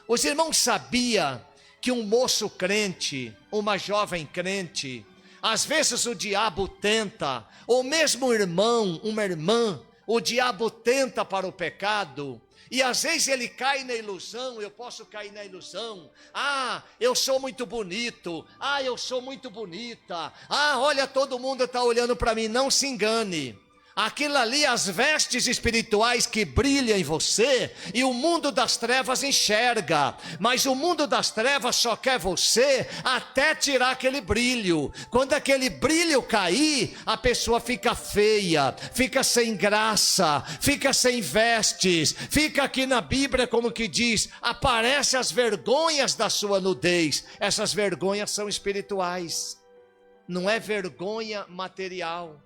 Os irmãos sabiam que um moço crente, uma jovem crente, às vezes o diabo tenta, ou mesmo um irmão, uma irmã, o diabo tenta para o pecado. E às vezes ele cai na ilusão, eu posso cair na ilusão. Ah, eu sou muito bonito. Ah, eu sou muito bonita. Ah, olha, todo mundo está olhando para mim. Não se engane. Aquilo ali, as vestes espirituais que brilham em você, e o mundo das trevas enxerga, mas o mundo das trevas só quer você até tirar aquele brilho. Quando aquele brilho cair, a pessoa fica feia, fica sem graça, fica sem vestes, fica aqui na Bíblia como que diz, aparecem as vergonhas da sua nudez. Essas vergonhas são espirituais, não é vergonha material.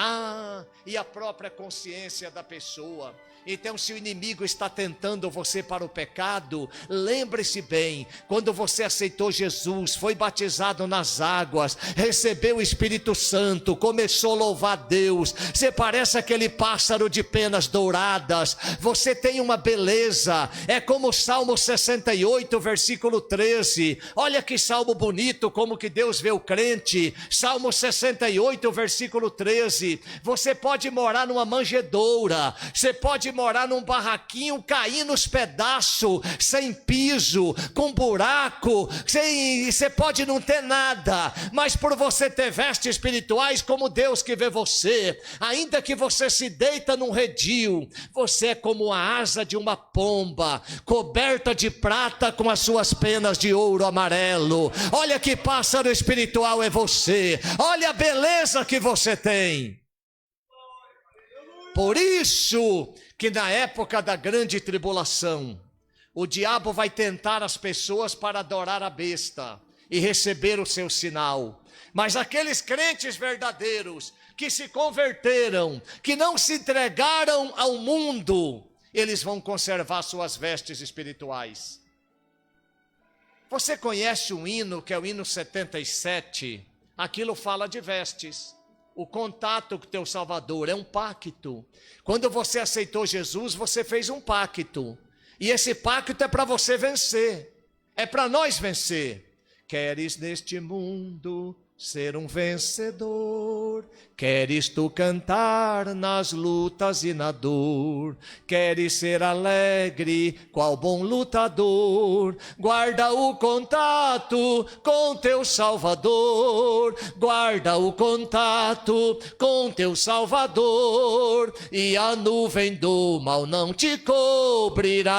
Ah, e a própria consciência da pessoa. Então, se o inimigo está tentando você para o pecado, lembre-se bem, quando você aceitou Jesus, foi batizado nas águas, recebeu o Espírito Santo, começou a louvar Deus, você parece aquele pássaro de penas douradas, você tem uma beleza, é como o Salmo 68, versículo 13, olha que salmo bonito, como que Deus vê o crente. Salmo 68, versículo 13, base. Você pode morar numa manjedoura, você pode morar num barraquinho, cair nos pedaços, sem piso, com buraco, você pode não ter nada, mas por você ter vestes espirituais como Deus que vê você, ainda que você se deita num redil, você é como a asa de uma pomba, coberta de prata com as suas penas de ouro amarelo. Olha que pássaro espiritual é você, olha a beleza que você tem. Por isso que na época da grande tribulação, o diabo vai tentar as pessoas para adorar a besta e receber o seu sinal. Mas aqueles crentes verdadeiros que se converteram, que não se entregaram ao mundo, eles vão conservar suas vestes espirituais. Você conhece um hino que é o hino 77? Aquilo fala de vestes. O contato com o teu Salvador é um pacto. Quando você aceitou Jesus, você fez um pacto. E esse pacto é para você vencer. É para nós vencer. Queres neste mundo ser um vencedor? Queres tu cantar nas lutas e na dor? Queres ser alegre, qual bom lutador? Guarda o contato com teu Salvador. Guarda o contato com teu Salvador. E a nuvem do mal não te cobrirá.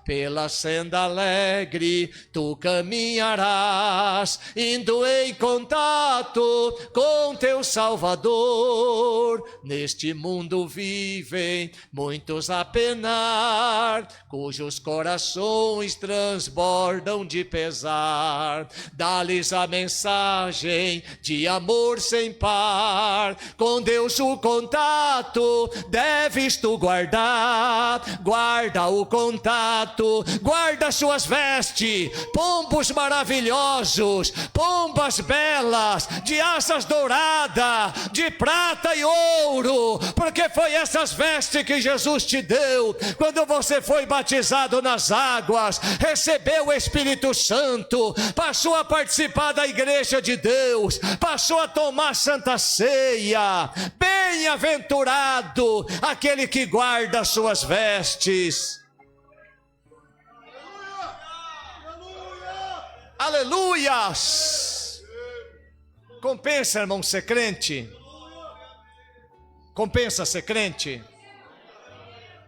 Pela senda alegre tu caminharás, indo em contato com teu Salvador. Neste mundo vivem muitos a penar, cujos corações transbordam de pesar. Dá-lhes a mensagem de amor sem par. Com Deus o contato deves tu guardar. Guarda o contato, guarda suas vestes, pombos maravilhosos, pombas belas, de asas douradas, de prata e ouro, porque foi essas vestes que Jesus te deu quando você foi batizado nas águas, recebeu o Espírito Santo, passou a participar da igreja de Deus, passou a tomar santa ceia. Bem-aventurado aquele que guarda suas vestes. Aleluias! Compensa, irmão, ser crente? Compensa ser crente?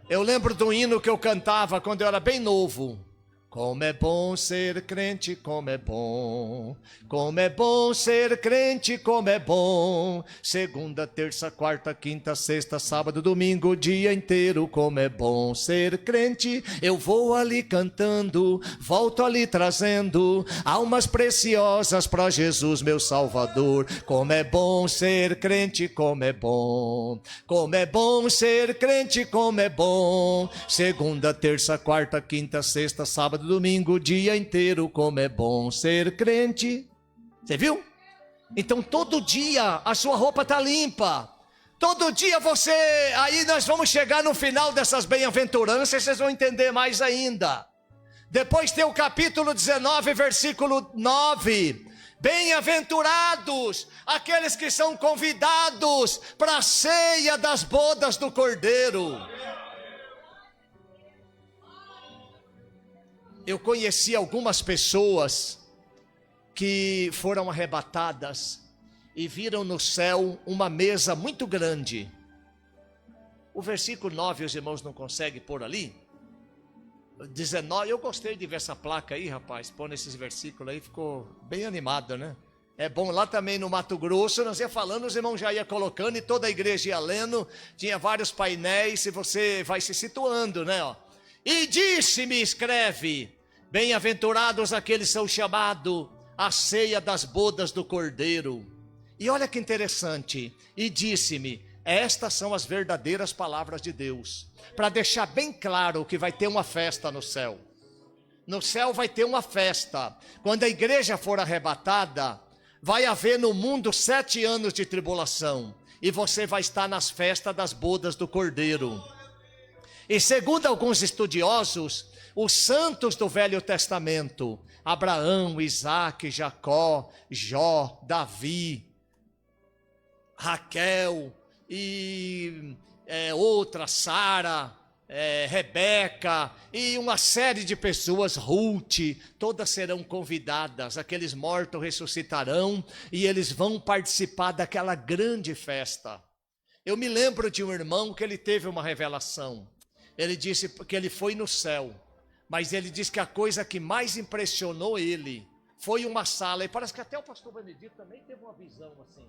Eu lembro do hino que eu cantava quando eu era bem novo. Como é bom ser crente, como é bom. Como é bom ser crente, como é bom. Segunda, terça, quarta, quinta, sexta, sábado, domingo, o dia inteiro. Como é bom ser crente. Eu vou ali cantando, volto ali trazendo almas preciosas para Jesus, meu Salvador. Como é bom ser crente, como é bom. Como é bom ser crente, como é bom. Segunda, terça, quarta, quinta, sexta, sábado, domingo, o dia inteiro. Como é bom ser crente. Você viu? Então todo dia a sua roupa está limpa. Todo dia você... Aí nós vamos chegar no final dessas bem-aventuranças, vocês vão entender mais ainda. Depois tem o capítulo 19, versículo 9. Bem-aventurados aqueles que são convidados para a ceia das bodas do Cordeiro. Eu conheci algumas pessoas que foram arrebatadas e viram no céu uma mesa muito grande. O versículo 9 os irmãos não conseguem pôr ali? 19, eu gostei de ver essa placa aí, rapaz, pôr nesses versículos aí, ficou bem animado, né? É bom, lá também no Mato Grosso, nós ia falando, os irmãos já iam colocando e toda a igreja ia lendo, tinha vários painéis e você vai se situando, né? Ó. E disse-me, escreve, bem-aventurados aqueles que são chamados à ceia das bodas do Cordeiro. E olha que interessante, e disse-me, estas são as verdadeiras palavras de Deus, para deixar bem claro que vai ter uma festa no céu. No céu vai ter uma festa. Quando a igreja for arrebatada, vai haver no mundo 7 anos de tribulação, e você vai estar nas festas das bodas do Cordeiro. E segundo alguns estudiosos, os santos do Velho Testamento, Abraão, Isaque, Jacó, Jó, Davi, Raquel e outra, Sara, Rebeca e uma série de pessoas, Ruth, todas serão convidadas. Aqueles mortos ressuscitarão e eles vão participar daquela grande festa. Eu me lembro de um irmão que ele teve uma revelação. Ele disse que ele foi no céu, mas ele disse que a coisa que mais impressionou ele foi uma sala, e parece que até o pastor Benedito também teve uma visão assim.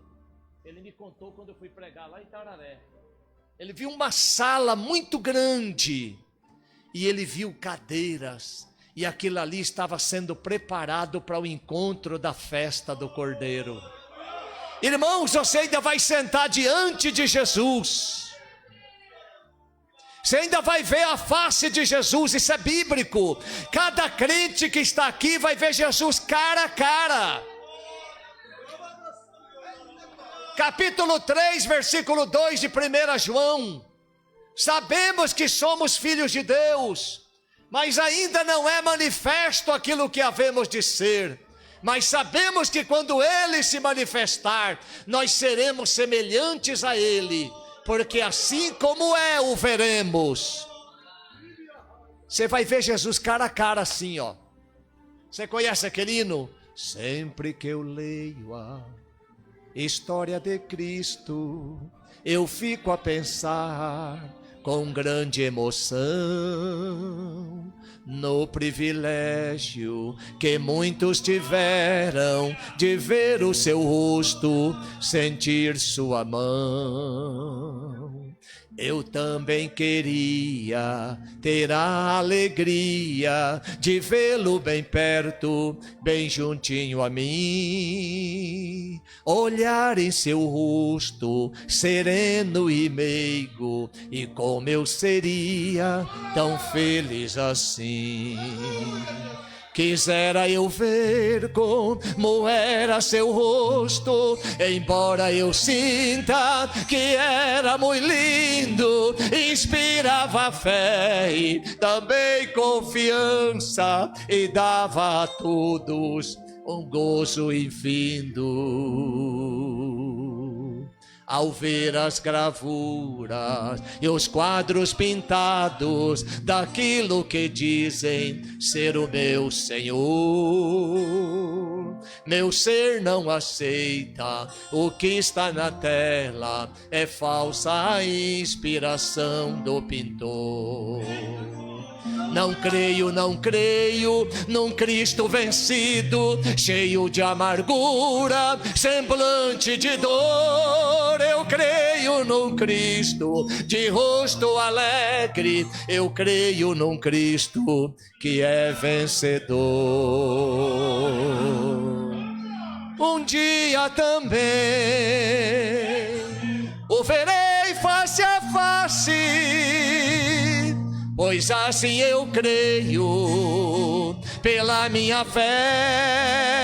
Ele me contou quando eu fui pregar lá em Tararé. Ele viu uma sala muito grande, e ele viu cadeiras, e aquilo ali estava sendo preparado para o encontro da festa do Cordeiro. Irmãos, você ainda vai sentar diante de Jesus, você ainda vai ver a face de Jesus, isso é bíblico. Cada crente que está aqui vai ver Jesus cara a cara. Capítulo 3, versículo 2 de 1 João. Sabemos que somos filhos de Deus, mas ainda não é manifesto aquilo que havemos de ser. Mas sabemos que quando Ele se manifestar, nós seremos semelhantes a Ele, porque assim como é, o veremos. Você vai ver Jesus cara a cara assim, ó. Você conhece aquele hino? Sempre que eu leio a história de Cristo, eu fico a pensar com grande emoção no privilégio que muitos tiveram de ver o seu rosto, sentir sua mão. Eu também queria ter a alegria de vê-lo bem perto, bem juntinho a mim. Olhar em seu rosto sereno e meigo, e como eu seria tão feliz assim. Quisera eu ver como era seu rosto, embora eu sinta que era muito lindo, inspirava fé e também confiança, e dava a todos um gozo infindo. Ao ver as gravuras e os quadros pintados daquilo que dizem ser o meu Senhor, meu ser não aceita o que está na tela, é falsa a inspiração do pintor. Não creio num Cristo vencido, cheio de amargura, semblante de dor. Eu creio num Cristo de rosto alegre, eu creio num Cristo que é vencedor. Um dia também o verei face a face, pois assim eu creio pela minha fé.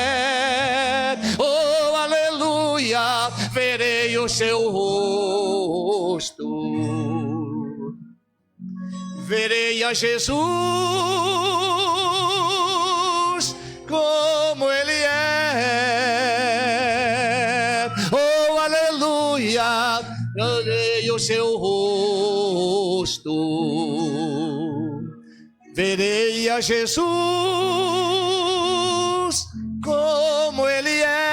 Oh, aleluia, verei o seu rosto, verei a Jesus como Ele é. Oh, aleluia, verei o seu rosto, verei a Jesus como Ele é.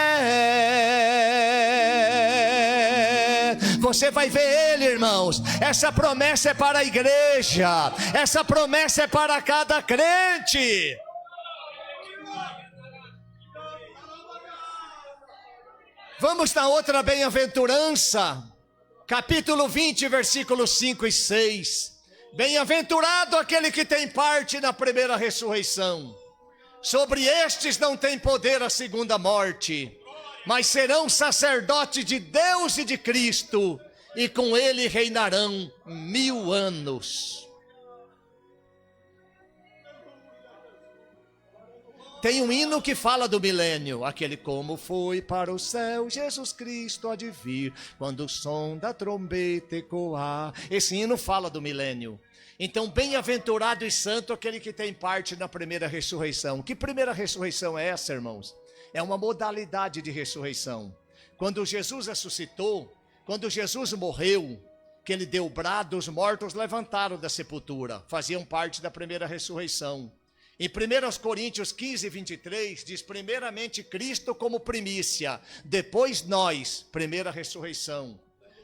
Você vai ver Ele, irmãos. Essa promessa é para a igreja, essa promessa é para cada crente. Vamos na outra bem-aventurança, capítulo 20, versículos 5 e 6. Bem-aventurado aquele que tem parte na primeira ressurreição. Sobre estes não tem poder a segunda morte, mas serão sacerdotes de Deus e de Cristo, e com Ele reinarão 1000 anos. Tem um hino que fala do milênio, aquele como foi para o céu, Jesus Cristo há de vir, quando o som da trombeta ecoar. Esse hino fala do milênio. Então, bem-aventurado e santo aquele que tem parte na primeira ressurreição. Que primeira ressurreição é essa, irmãos? É uma modalidade de ressurreição. Quando Jesus ressuscitou, Quando Jesus morreu, que ele deu o brado, os mortos levantaram da sepultura, faziam parte da primeira ressurreição. Em 1 Coríntios 15, 23, diz: primeiramente Cristo como primícia, depois nós, primeira ressurreição.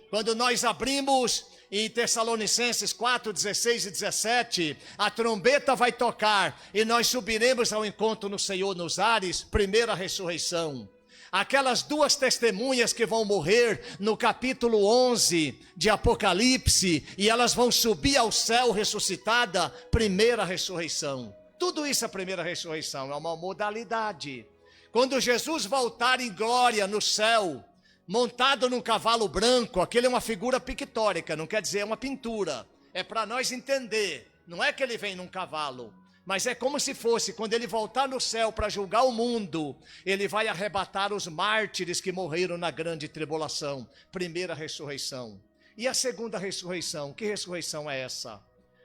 Quando nós abrimos em Tessalonicenses 4, 16 e 17, a trombeta vai tocar e nós subiremos ao encontro no Senhor nos ares, primeira ressurreição. Aquelas duas testemunhas que vão morrer no capítulo 11 de Apocalipse, e elas vão subir ao céu ressuscitada, primeira ressurreição. Tudo isso é a primeira ressurreição, é uma modalidade. Quando Jesus voltar em glória no céu, montado num cavalo branco, aquele é uma figura pictórica, não quer dizer uma pintura. É para nós entender, não é que ele vem num cavalo, mas é como se fosse, quando ele voltar no céu para julgar o mundo, ele vai arrebatar os mártires que morreram na grande tribulação. Primeira ressurreição. E a segunda ressurreição, que ressurreição é essa?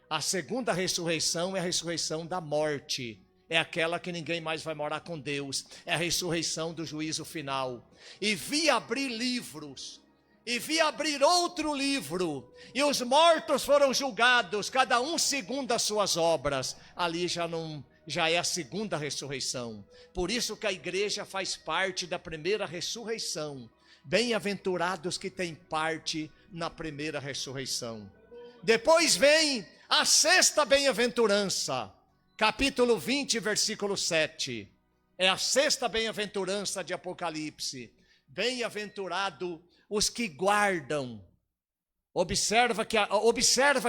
A segunda ressurreição é a ressurreição da morte. É aquela que ninguém mais vai morar com Deus. É a ressurreição do juízo final. E vi abrir livros. E vi abrir outro livro. E os mortos foram julgados, cada um segundo as suas obras. Ali já é a segunda ressurreição. Por isso que a igreja faz parte da primeira ressurreição. Bem-aventurados que têm parte na primeira ressurreição. Depois vem a sexta bem-aventurança, capítulo 20, versículo 7. É a sexta bem-aventurança de Apocalipse. Bem-aventurado os que guardam. Observa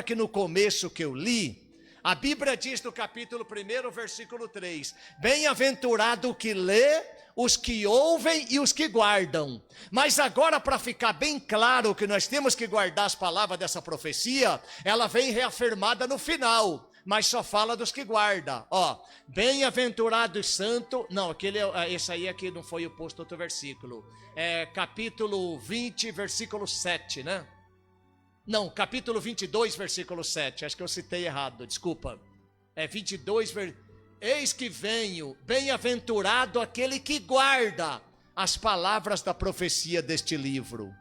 que no começo que eu li, a Bíblia diz no capítulo 1, versículo 3, bem-aventurado o que lê, os que ouvem e os que guardam. Mas agora, para ficar bem claro que nós temos que guardar as palavras dessa profecia, ela vem reafirmada no final, mas só fala dos que guardam. Ó, bem-aventurado e santo, não, esse aí aqui não foi o posto outro versículo, é capítulo 20, versículo 7, né? Não, capítulo 22, versículo 7, acho que eu citei errado, desculpa. É 22, eis que venho, bem-aventurado aquele que guarda as palavras da profecia deste livro.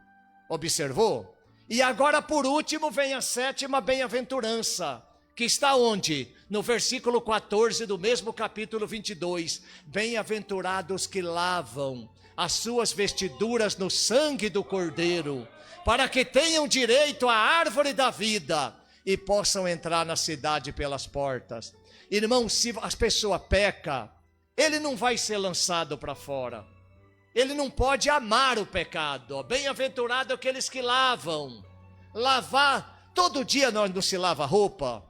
Observou? E agora, por último, vem a sétima bem-aventurança, que está onde? No versículo 14 do mesmo capítulo 22. Bem-aventurados que lavam as suas vestiduras no sangue do Cordeiro, para que tenham direito à árvore da vida e possam entrar na cidade pelas portas. Irmão, se a pessoa peca, ele não vai ser lançado para fora. Ele não pode amar o pecado. Bem-aventurado aqueles que lavam. Lavar, todo dia nós não se lava roupa.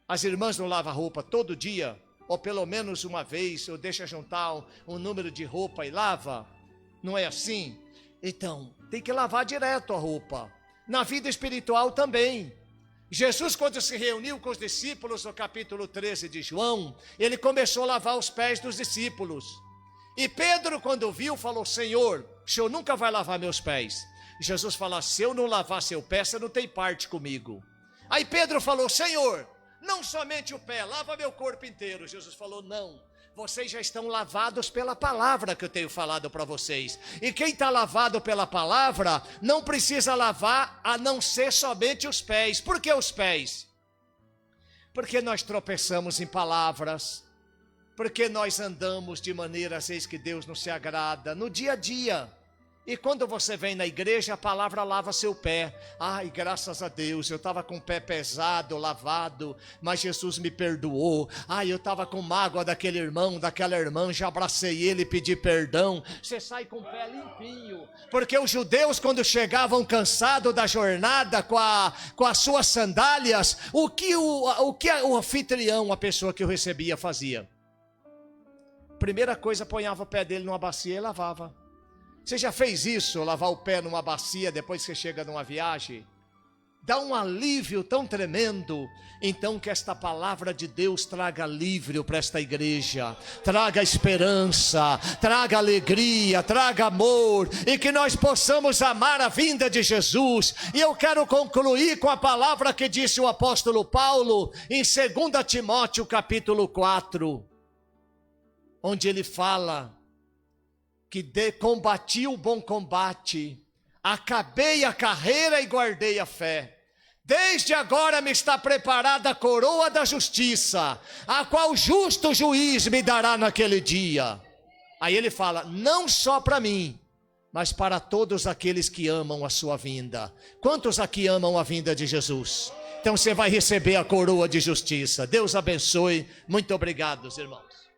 As irmãs não lavam roupa todo dia, ou pelo menos uma vez, ou deixa juntar um número de roupa e lava. Não é assim? Então, tem que lavar direto a roupa. Na vida espiritual também. Jesus, quando se reuniu com os discípulos no capítulo 13 de João, ele começou a lavar os pés dos discípulos. E Pedro, quando viu, falou: Senhor, o Senhor nunca vai lavar meus pés. Jesus falou: se eu não lavar seu pé, você não tem parte comigo. Aí Pedro falou: Senhor, não somente o pé, lava meu corpo inteiro. Jesus falou: não, vocês já estão lavados pela palavra que eu tenho falado para vocês. E quem está lavado pela palavra, não precisa lavar a não ser somente os pés. Por que os pés? Porque nós tropeçamos em palavras, porque nós andamos de maneira às vezes que Deus não se agrada, no dia a dia. E quando você vem na igreja, a palavra lava seu pé. Ai, graças a Deus, eu estava com o pé pesado, lavado, mas Jesus me perdoou. Ai, eu estava com mágoa daquele irmão, daquela irmã, já abracei ele e pedi perdão. Você sai com o pé limpinho. Porque os judeus, quando chegavam cansados da jornada com as suas sandálias, o que o anfitrião, a pessoa que o recebia, fazia? Primeira coisa, ponhava o pé dele numa bacia e lavava. Você já fez isso, lavar o pé numa bacia depois que você chega numa viagem? Dá um alívio tão tremendo. Então que esta palavra de Deus traga alívio para esta igreja, traga esperança, traga alegria, traga amor, e que nós possamos amar a vinda de Jesus. E eu quero concluir com a palavra que disse o apóstolo Paulo em 2 Timóteo capítulo 4, onde ele fala que combati o bom combate, acabei a carreira e guardei a fé. Desde agora me está preparada a coroa da justiça, a qual o justo juiz me dará naquele dia. Aí ele fala, não só para mim, mas para todos aqueles que amam a sua vinda. Quantos aqui amam a vinda de Jesus? Então você vai receber a coroa de justiça. Deus abençoe. Muito obrigado, irmãos.